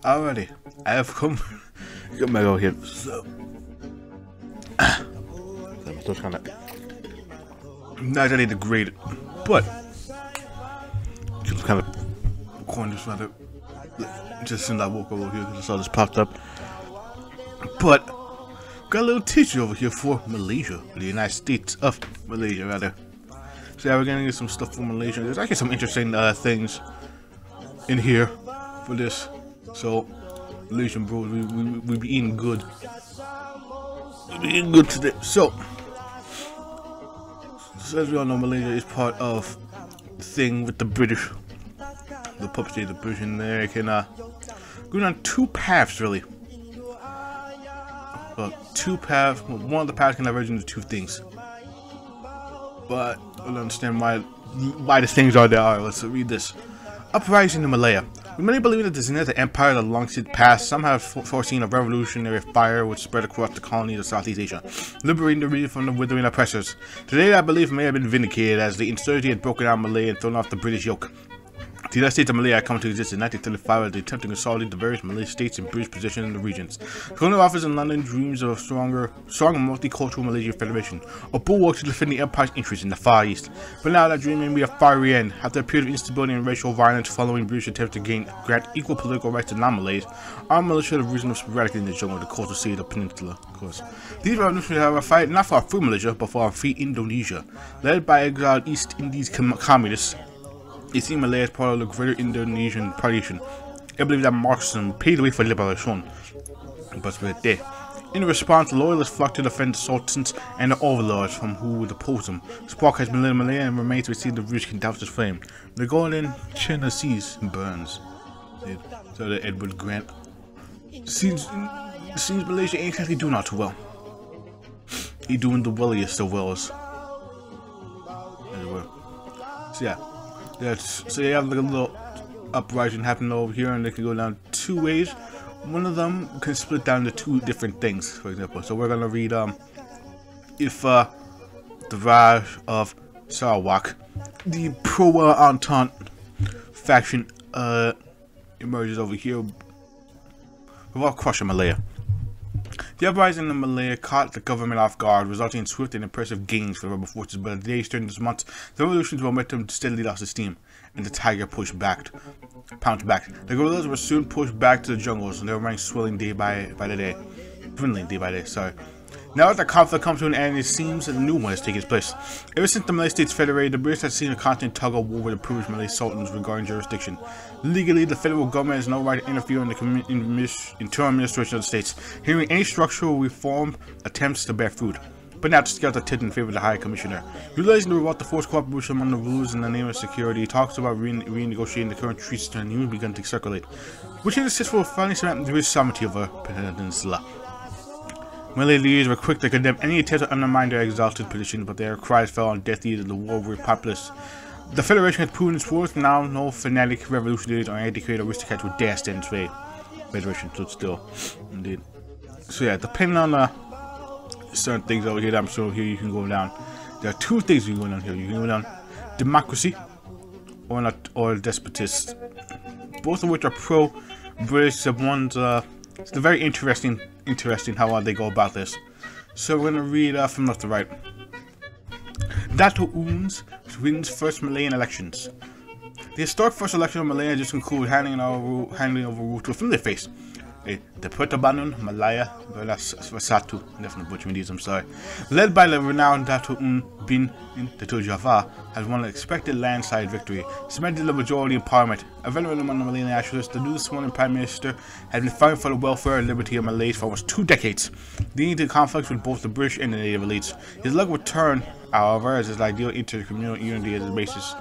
Alrighty, I have come. Get back over here. So, I'm still trying to. Not really degraded, but just kind of corners rather. Just since I woke over here, because I saw this popped up. But got a little teacher over here for Malaysia, the United States of Malaysia, rather. So yeah, we're gonna get some stuff from Malaysia. There's actually some interesting things in here for this. So Malaysian bros, we be eating good. We be eating good today. So as we all know, Malaysia is part of the thing with the British, the puppet state, the British, and they can go down two paths really. Two paths. One of the paths can diverge into two things. But we'll understand why the things are there are. Let's read this. Uprising in Malaya. Many believe that the zenith of the empire that long since passed, some have foreseen a revolutionary fire which spread across the colonies of Southeast Asia, liberating the region from the withering oppressors. Today that belief may have been vindicated as the insurgency had broken out Malaya and thrown off the British yoke. The United States of Malaya had come to exist in 1935 as they attempted to consolidate the various Malay states and British positions in the regions. The colonial office in London dreams of a stronger multicultural Malaysian federation, a bulwark to defend the empire's interests in the Far East. But now that dream may be a fiery end. After a period of instability and racial violence following British attempts to grant equal political rights to non-Malays, armed militia have risen up sporadically in the jungle of the coastal sea of the peninsula. Of course, these revolutionaries have a fight not for a free Malaysia, but for a free Indonesia, led by exiled East Indies communists. They see Malaya as part of the greater Indonesian partition. I believe that Marxism paved the way for liberation. But right there. In response, loyalists flocked to defend the sultans and the overlords from who would oppose them. Spark has been lit in Malaya and remains to receive the rich can douse its flame. The golden China sees and burns. So the Edward Grant. Seems Malaysia ain't exactly doing not too well. He doing the welliest of wells. So yeah. So you have like a little uprising happening over here, and they can go down two ways. One of them can split down to two different things, for example. So we're gonna read if the rise of Sarawak, the pro-Entente faction emerges over here without crushing Malaya. The uprising in Malaya caught the government off guard, resulting in swift and impressive gains for the rebel forces, but in the days during this month, the revolution's momentum steadily lost its steam, and the tiger pounced back. The guerrillas were soon pushed back to the jungles, and their ranks dwindling day by day, sorry. Now that the conflict comes to an end, it seems that a new one is taking place. Ever since the Malay states federated, the British have seen a constant tug of war with the previous Malay sultans regarding jurisdiction. Legally, the federal government has no right to interfere in the internal administration of the states, hindering any structural reform attempts to bear fruit. But now to scale the tilt in favor of the High Commissioner. Utilizing the revolt to force cooperation among the rulers in the name of security, he talks about renegotiating the current treaties and news begun to circulate, which is successful finally cementing the British sovereignty over peninsula. Malay leaders were quick to condemn any attempt to undermine their exalted position, but their cries fell on deaf ears of the war-weary populace. The Federation has proven its worth, and now no fanatic revolutionaries or anti-created aristocrats would dare stand its way. Federation stood still, indeed. So yeah, depending on certain things over here that I'm showing here, you can go down. There are two things you can go down here. You can go down democracy or despotist, both of which are pro-British. One's it's very interesting how they go about this. So we're gonna read from left to right. Dato' wins first Malayan elections. The historic first election of Malaya just concluded handing over rule to a familiar face. The Pertabanun Malaya Versatu, definitely butchering these, I'm sorry. Led by the renowned Dato' bin Java, has won an expected landslide victory, cemented the majority in parliament. A veteran among the Malayan nationalists, the newly sworn Prime Minister has been fighting for the welfare and liberty of Malays for almost 2 decades, leading to conflicts with both the British and the native elites. His luck would turn, however, as his ideal intercommunal unity as a basis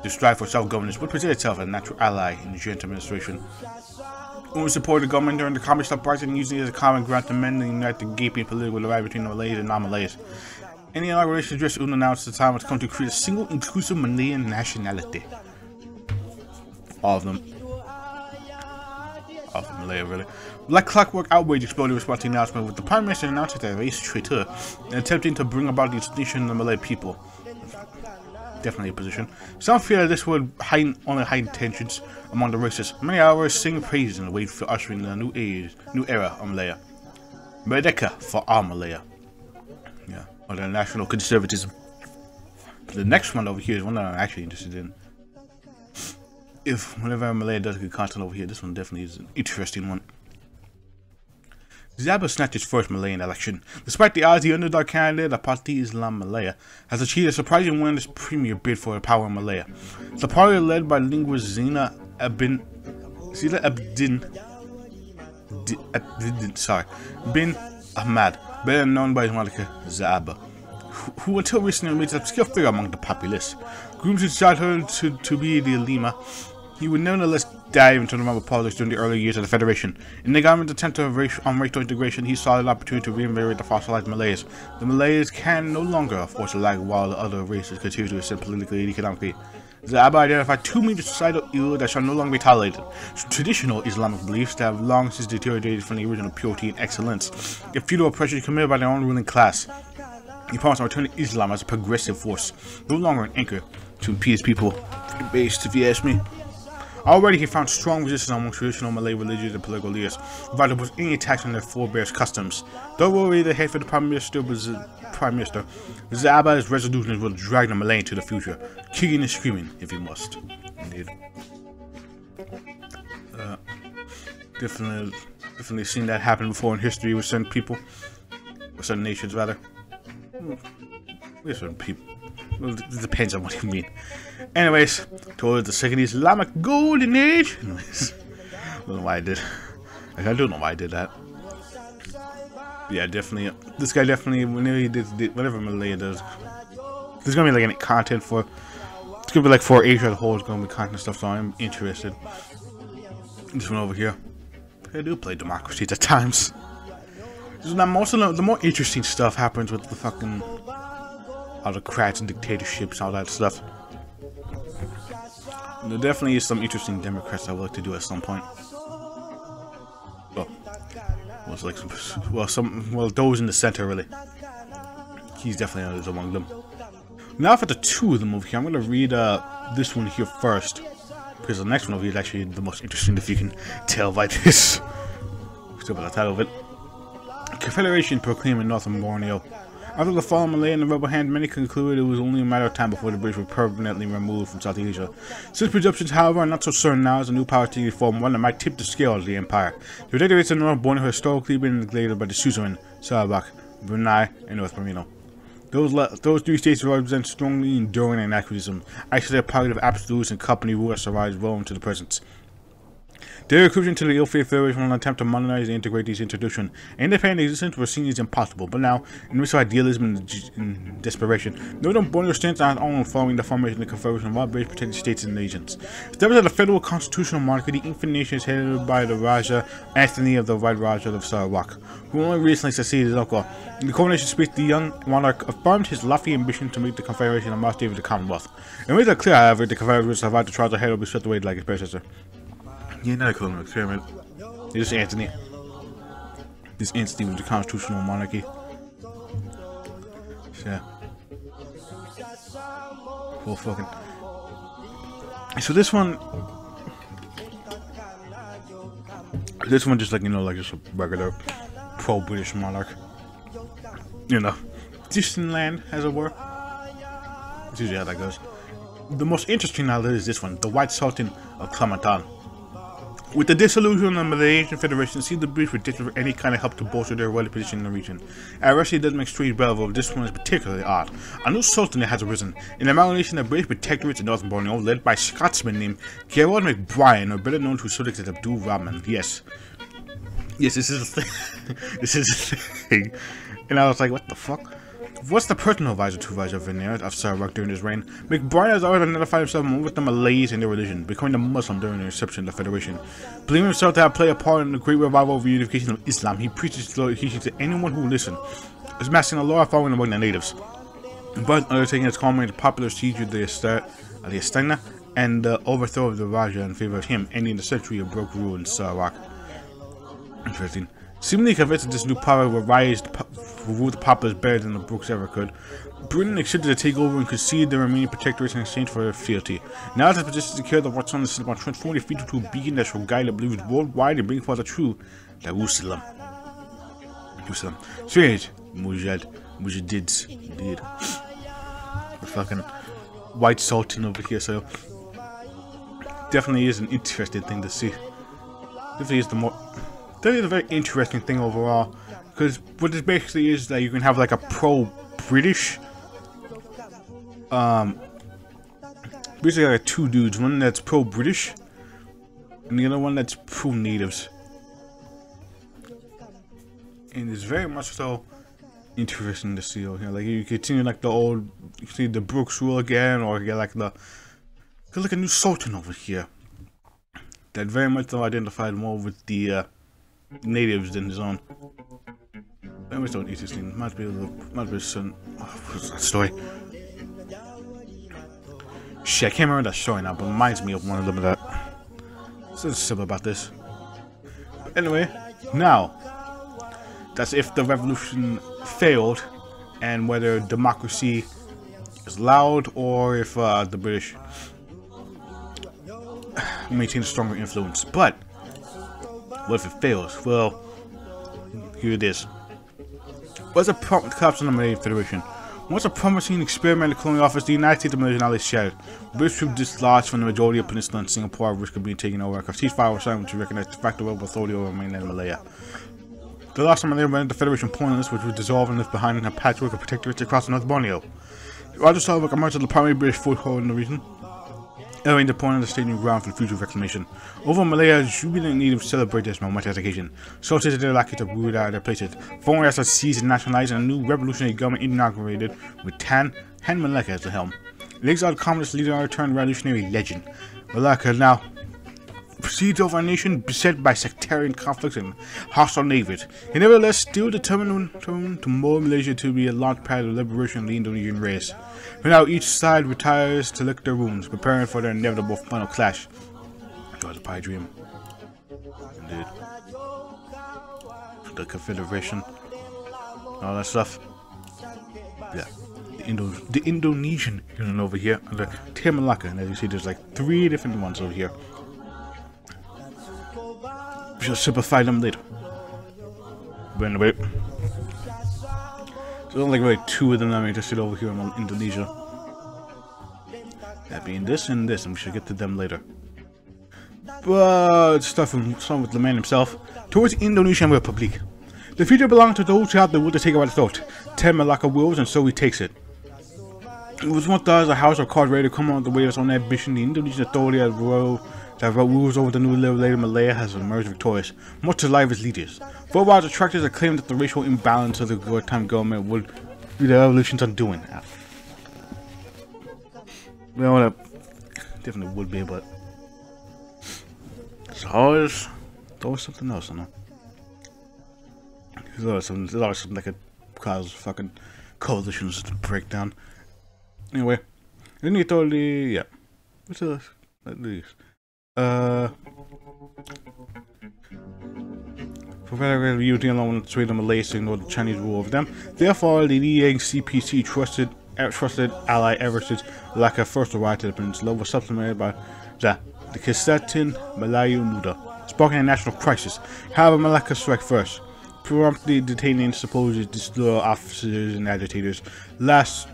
to strive for self-governance would present itself as a natural ally in the joint administration. Who supported the government during the communist uprising, using it as a common ground to mend and unite the gaping political divide between the Malays and non-Malays. In the inauguration address, Un announced the time has come to create a single inclusive Malayan nationality. All of them. All of Malaya, really. Like clockwork, outrage exploded in response to the announcement, with the Prime Minister announcing that a race traitor and attempting to bring about the extinction of the Malay people. definitely a position. Some fear that this would only heighten tensions among the races. Many hours sing praises and wait for ushering in a new era of Malaya. Merdeka for our Malaya. Yeah, or the national conservatism. The next one over here is one that I'm actually interested in. If whenever Malaya does good content over here, this one definitely is an interesting one. Zaba snatched his first Malayan election. Despite the odds, the underdog candidate, the Parti Islam Malaya, has achieved a surprising win in this premier bid for the power in Malaya. The party led by linguist Zina Abdin bin Ahmad, better known by his moniker Zaba, who until recently remains an obscure figure among the populace. Groomed since childhood to be the Alima, he would nevertheless dive into the realm of politics during the early years of the Federation. In the government's attempt on racial integration, he saw an opportunity to reinvigorate the fossilized Malays. The Malays can no longer afford to lag while the other races continue to ascend politically and economically. The Abba identified two major societal ills that shall no longer be tolerated. Traditional Islamic beliefs that have long since deteriorated from the original purity and excellence, and feudal oppression committed by their own ruling class. He promised to return to Islam as a progressive force, no longer an anchor to impede his people. Based, if you ask me. Already he found strong resistance among traditional Malay religious and political leaders, without there was any attacks on their forebears' customs. Though worried the head for the Prime Minister, Zaba's resolution will drag the Malay into the future, kicking and screaming if he must. Indeed. Definitely seen that happen before in history with certain people, or certain nations rather. With certain people. Well, it depends on what you mean. Anyways, towards the second Islamic golden age. Anyways, I don't know why I did. I don't know why I did that. Yeah, definitely. This guy definitely, whenever he did whatever Malaya does, there's gonna be like any content for. It's gonna be like for Asia as a whole. It's gonna be content stuff. So I'm interested. This one over here. I do play democracies at times. Now most of the more interesting stuff happens with the fucking autocrats and dictatorships and all that stuff. There definitely is some interesting Democrats I would like to do at some point. Well, those in the center really. He's definitely is among them. Now for the two of them over here, I'm gonna read this one here first, because the next one over here is actually the most interesting, if you can tell by this. Still by the title of it. Confederation proclaimed in Northern Borneo. After the fall of Malay and the rebel hand, many concluded it was only a matter of time before the British were permanently removed from Southeast Asia. Such presumptions, however, are not so certain now as a new power taking form, one that might tip the scale of the empire. The protectorates of North Borneo have historically been neglected by the Suzerain, Sarawak, Brunei, and North Borneo. Those three states represent strongly enduring anachronism, actually a pocket of absolutes and company rule that survives well into the present. Their recruitment to the ill-fated Federation was an attempt to modernize and integrate these institutions. Independent existence was seen as impossible, but now, in the midst of idealism and desperation, Northern Borneo stands on its own following the formation of the Confederation of all British protected states and nations. Established as a federal constitutional monarchy, the infant nation is headed by the Raja Anthony of the White Raja of Sarawak, who only recently succeeded his uncle. In the coronation speech, the young monarch affirmed his lofty ambition to make the Confederation a master of the Commonwealth. It made it clear, however, the Confederation would survive the trials ahead will be swept away like his predecessor. Yeah, not a colonial experiment. It's just Anthony. This Anthony with the constitutional monarchy. Yeah. Well, fucking. So this one just like, you know, like just a regular pro-British monarch. You know, distant land, as it were. That's usually how that goes. The most interesting out of it is this one, the White Sultan of Kalimantan. With the dissolution of the Malaysian Federation, see the British rejected for any kind of help to bolster their relative position in the region. Russia does make strange bravo, but this one is particularly odd. A new sultanate has arisen. In the amalgamation of British protectorates in Northern Borneo, led by a Scotsman named Gerald McBrien, or better known to subjects as Abdul Rahman. Yes, this is a thing. This is a thing. And I was like, what the fuck? What's the personal advisor to Raja Veneer of Sarawak during his reign? McBrien has always identified himself with the Malays and their religion, becoming a Muslim during the inception of the Federation. Believing himself to have played a part in the great revival of unification of Islam, he preaches teaching to anyone who will listen, amassing a large following among the natives. But undertaking his calming the popular siege of the Astana and the overthrow of the Raja in favor of him, ending the century of broke rule in Sarawak. Interesting. Seemingly convinced that this new power will rise will rule the populace better than the Brooks ever could. Britain accepted to take over and concede the remaining protectorates in exchange for their fealty. Now that the position secure, the watch on the about transform defeat into a beacon that shall guide the believers worldwide and bring forth the true Jerusalem. Strange. Mujahids. Indeed. The fucking white sultan over here, so definitely is an interesting thing to see. Definitely is a very interesting thing overall, because what this basically is that you can have like a pro-British, basically like two dudes, one that's pro-British and the other one that's pro-natives, and it's very much so interesting to see over here. Like you continue like the old, you see the Brooks rule again, or you get like like a new sultan over here that very much so identified more with the natives than his own. Very much so interesting. Might be some story. Shit, I can't remember that story now, but it reminds me of one of them that. So simple about this. Anyway, now that's if the revolution failed, and whether democracy is loud or if the British maintain a stronger influence. But what if it fails? Well, here it is. What's a collapse of the Malay Federation? Once a promising experimental colonial office, the United States of Malaysia and Allies shattered. British troops dislodged from the majority of Peninsula and Singapore at risk of being taken over. A ceasefire was signed to recognize de facto authority over mainland Malaya. The loss of Malaya rendered the Federation pointless, which was dissolved and left behind a patchwork of protectorates across North Borneo. Roger Salvak emerged as the primary British foothold in the region, elevating the point of the staging ground for the future reclamation. Over Malaya, jubilant natives celebrate this momentous occasion. Soldiers their lucky to root out their places. Foreign assets seized and nationalized, and a new revolutionary government inaugurated with Han Malacca as the helm. The exiled communist leader turned revolutionary legend. Malacca now proceeds over a nation beset by sectarian conflicts and hostile neighbors. He nevertheless still determined to mold Malaysia to be a launchpad of liberation of the Indonesian race. For now, each side retires to lick their wounds, preparing for their inevitable final clash. It was a pie dream. Indeed. The Confederation. All that stuff. Yeah. The Indonesian unit over here, under Malacca, and as you see, there's like 3 different ones over here. We shall simplify them later. But anyway, so only like really 2 of them that I'm interested over here in Indonesia. That being this and this, and we should get to them later. But stuff from some with the man himself. Towards the Indonesian Republic. The future belongs to those who have the will to take it by the throat. Malacca wills, and so he takes it. It was once thought as a house of cards ready to come on the way of its own ambition. The Indonesian authority that rules over the new liberated Malaya has emerged victorious, much to the life of its leaders. For a while, detractors claimed that the racial imbalance of the wartime government would be the revolution's undoing. Well, definitely would be, but it's always something else, I know. There's always something that could cause fucking coalitions to break down. Anyway, then the authority, yeah. What's this? At least. For better unity alone with the Malays to ignore the Chinese rule over them. Therefore, the Liang CPC trusted ally ever since Malacca first arrived to the peninsula was supplemented by the Kesatan Melayu Muda, sparking a national crisis. However, Malacca struck first, promptly detaining supposed disloyal officers and agitators. Last,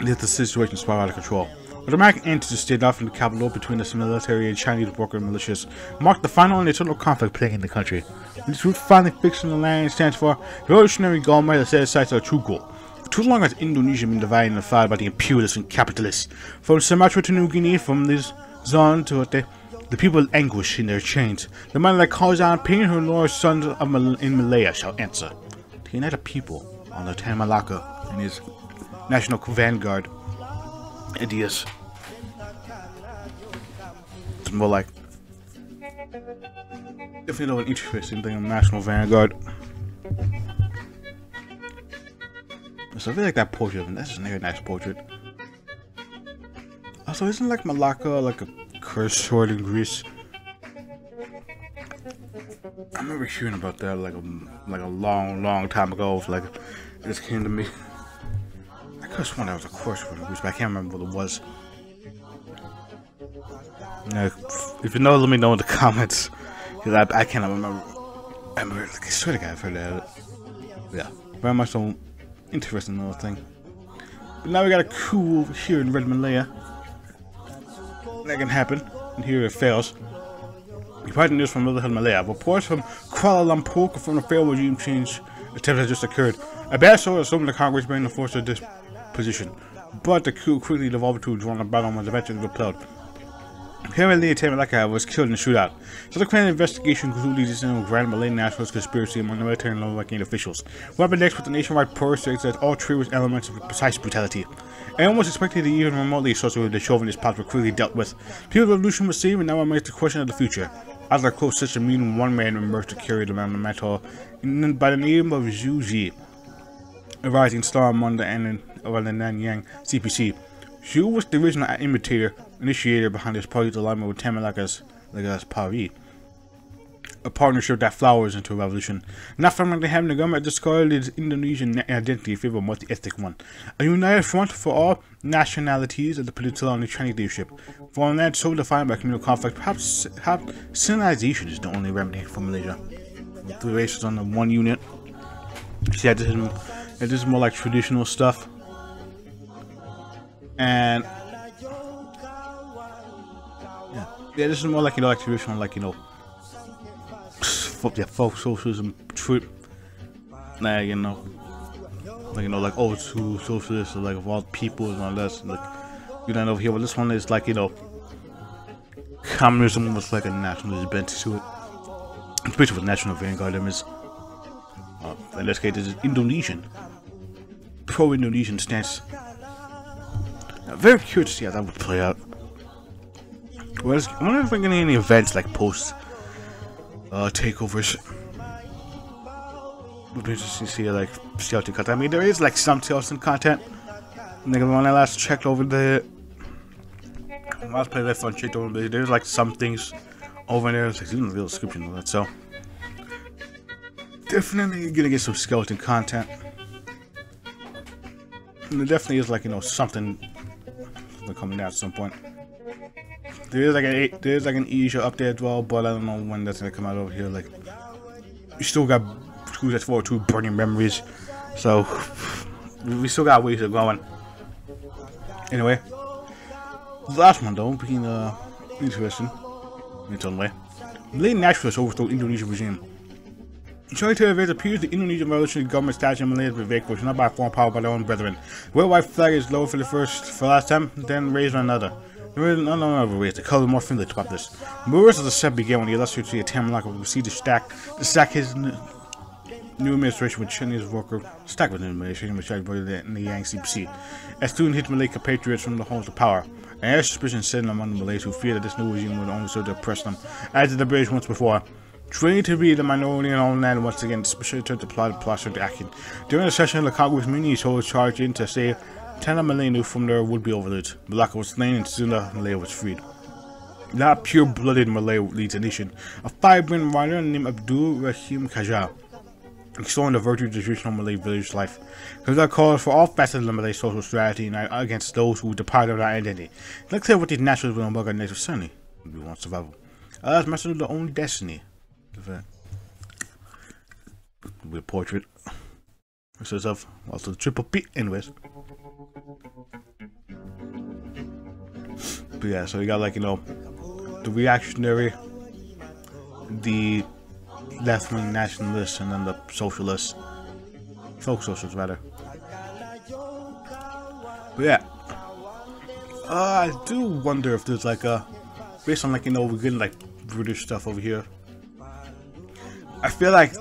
let the situation spiral out of control. With American entities stayed off in the capital between the military and Chinese broker militias marked the final and eternal conflict plaguing the country. When this route finally fixed in the land stands for revolutionary government that set aside a true goal. For too long has Indonesia been divided and defied by the imperialists and capitalists. From Sumatra to New Guinea, from this zone to the people anguish in their chains. The man that calls out pain her Lord's sons in Malaya shall answer. To unite a people on the Malacca and his national vanguard ideas. It's more like if you know an interesting thing on national vanguard. So I feel like that portrait of him, that's just a very nice portrait. Also, isn't like Malacca like a cursed sword in Greece? I remember hearing about that like a long time ago. Like it just came to me. I could have sworn that was a course for but I can't remember what it was. If you know, let me know in the comments, because I cannot remember. I swear to God, I've heard that. Yeah, very much so interesting little thing. But now we got a coup here in Red Malaya. That can happen, and here it fails. Reporting news from Flood Malaya. Reports from Kuala Lumpur confirm a failed regime change attempt has just occurred. A bad sort of some of the Congress being the force of this position, but the coup quickly devolved to a drawn battle and was eventually repelled. Apparently, Malacca was killed in a shootout. Subsequent investigation concluded this in a Grand Malay nationalist conspiracy among the military and low-ranking officials. What happened next with the nationwide purge that all three was elements of precise brutality. Anyone was expected to even remotely associate with the chauvinist plots were quickly dealt with. People's revolution was saved, and now remains the question of the future. After a close session meeting, one man emerged to carry the mantle by the name of Zhu Ji, a rising star among the Nanyang CPC. Zhu was the original initiator behind this party's alignment with Malacca's Pari, a partnership that flowers into a revolution. Not from the having the government discarded its Indonesian identity in favor of a multi-ethnic one. A united front for all nationalities of the peninsula under Chinese leadership. For a land so defined by communal conflict, perhaps civilization is the only remedy for Malaysia. With three races under one unit. See, this is more like traditional stuff. And yeah, this is more like, like traditional, like, folk socialism, like old school socialists, like of all people and all that. Like, over here, but this one is like, communism was like a nationalist bent to it. Especially with national vanguardism is, in this case, this is Indonesian, pro-Indonesian stance. I'm very curious to see how that would play out. Well, I wonder if we're getting any events like post takeovers. Would be interesting to see like skeleton content. I mean, there is like some skeleton content. Like when I last checked over the last playlist on checked over there, there's like some things over there. It's like in the little description of that. So definitely gonna get some skeleton content. And there definitely is like something coming out at some point. There's like an Asia up there as well, but I don't know when that's gonna come out over here. Like, we still got schools that's forward to burning memories, so we still got ways of going. Anyway, the last one though, being interesting in its own way. Malay nationalists overthrow Indonesian regime. Contrary to events, appears the Indonesian revolutionary government statue Malays with vehicles, not by foreign power by their own brethren. The red white flag is lowered for last time, then raised on another. There is another way, the color more friendly to this. Rumors of the set began when the illustrious Malacca received to sack his new administration with Chinese worker stacked with the administration which had voted in the Yang CPC. As soon hit Malay compatriots from the homes of power. And air suspicion set in among the Malays who feared that this new regime would only serve to oppress them, as did the British once before. Trained to be the minority in all land once again, especially turned to plot into action. During the session, the Congress Muni was charged in to save 10 Malay knew from their would-be overlords. Malacca was slain and Sunda Malay was freed. Not pure-blooded Malay leads a nation. A firebrand writer named Abdul Rahim Khaja, extolling the virtues of traditional Malay village life. Khaja calls for all facets of the Malay social strategy and against those who depart of their identity. Let's hear what these nationalists will embark on next with Sunny. We want survival. Allah's master of their own destiny. With a portrait. This is of also the triple P anyways. But yeah, so you got like the reactionary, the left-wing nationalists, and then the socialists, folk socialists rather. But yeah, I do wonder if there's like based on like we're getting like British stuff over here. I feel like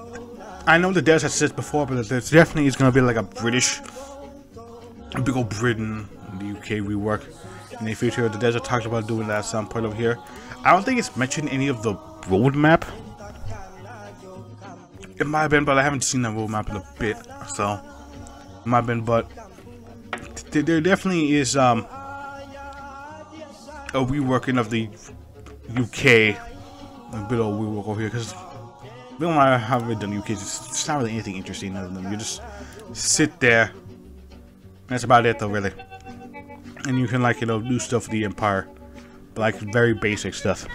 I know the devs have said before, but there definitely is gonna be like a British, big old Britain, the UK rework in the future. The devs have talked about doing that at some point over here. I don't think it's mentioned any of the roadmap. It might have been, but I haven't seen that roadmap in a bit, so it might have been. But there definitely is a reworking of the UK a bit of weird work over here because we don't matter how we've done UK, it's not really anything interesting other than you just sit there. That's about it though, really. And you can, like, you know, do stuff for the Empire, but, like, very basic stuff.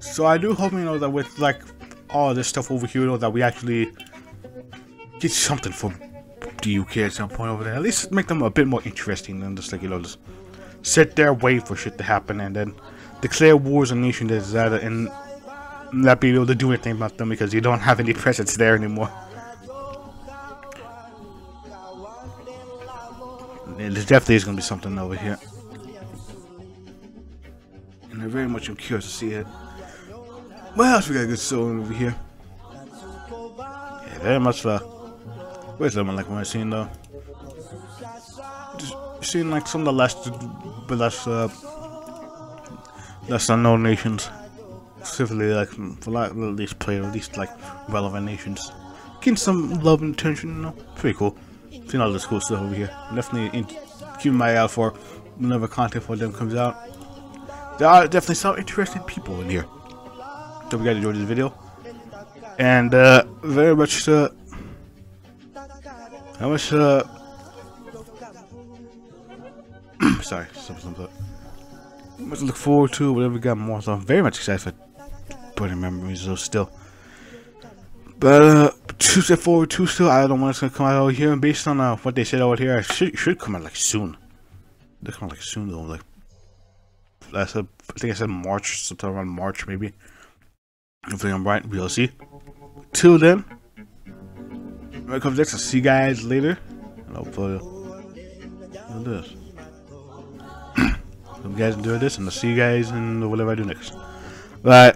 So I do hope, you know, that with, like, all this stuff over here, you know, that we actually get something for the UK at some point over there. At least make them a bit more interesting than just, like, you know, just sit there, wait for shit to happen, and then declare wars on nation that and not be able to do anything about them because you don't have any presence there anymore. There definitely is going to be something over here, and I very much am curious to see it. What else we got good story over here? Yeah, very much. Where's that one? Like when I seen though, just seeing like some of the less unknown nations, specifically like for like at least play, or at least like relevant nations, getting some love and attention. You know, pretty cool. Seeing all this cool stuff over here. Definitely keeping my eye out for whenever content for them comes out. There are definitely some interesting people in here. So we guys enjoyed this video, and very much sorry, something much to look forward to, whatever we got more. So I'm very much excited for putting memories though still. But Tuesday forward to still, I don't know when it's gonna come out over here, and based on what they said over here, it should come out like soon. They come out like soon though, like I think I said March, sometime around March maybe. Hopefully I'm right, we'll see. Till then, when it comes next, I'll see you guys later. And hopefully do this. Hope you guys enjoy this, and I'll see you guys in whatever I do next. Bye.